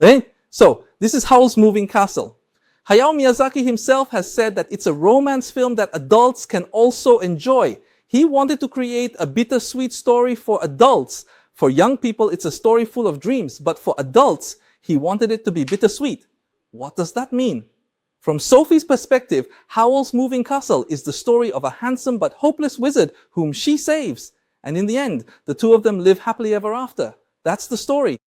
Eh? So, this is Howl's Moving Castle. Hayao Miyazaki himself has said that it's a romance film that adults can also enjoy. He wanted to create a bittersweet story for adults. For young people, it's a story full of dreams, but for adults, he wanted it to be bittersweet. What does that mean? From Sophie's perspective, Howl's Moving Castle is the story of a handsome but hopeless wizard whom she saves. And in the end, the two of them live happily ever after. That's the story.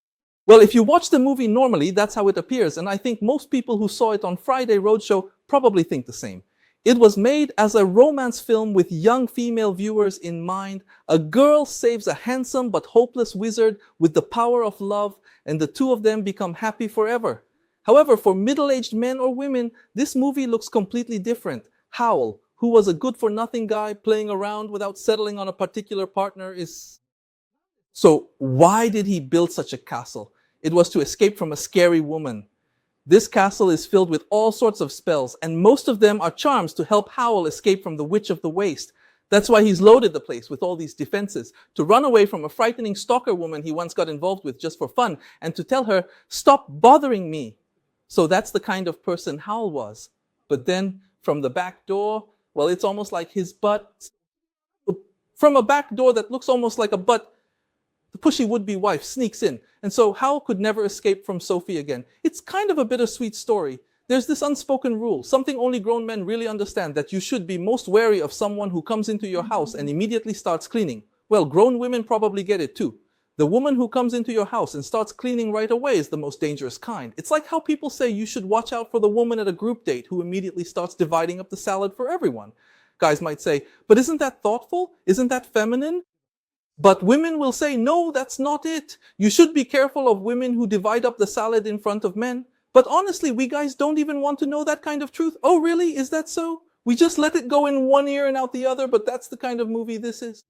Well, if you watch the movie normally, that's how it appears, and I think most people who saw it on Friday Roadshow probably think the same. It was made as a romance film with young female viewers in mind. A girl saves a handsome but hopeless wizard with the power of love, and the two of them become happy forever. However, for middle-aged men or women, this movie looks completely different. Howl, who was a good-for-nothing guy playing around without settling on a particular partner, is... So why did he build such a castle? It was to escape from a scary woman. This castle is filled with all sorts of spells, and most of them are charms to help Howl escape from the Witch of the Waste. That's why he's loaded the place with all these defenses, to run away from a frightening stalker woman he once got involved with just for fun, and to tell her, "Stop bothering me." So that's the kind of person Howl was. But then, from the back door, well, it's almost like his butt. From a back door that looks almost like a butt, the pushy would-be wife sneaks in, and so Howl could never escape from Sophie again. It's kind of a bittersweet story. There's this unspoken rule, something only grown men really understand, that you should be most wary of someone who comes into your house and immediately starts cleaning. Well, grown women probably get it too. The woman who comes into your house and starts cleaning right away is the most dangerous kind. It's like how people say you should watch out for the woman at a group date who immediately starts dividing up the salad for everyone. Guys might say, but isn't that thoughtful? Isn't that feminine? But women will say, no, that's not it. You should be careful of women who divide up the salad in front of men. But honestly, we guys don't even want to know that kind of truth. Oh, really? Is that so? We just let it go in one ear and out the other, but that's the kind of movie this is.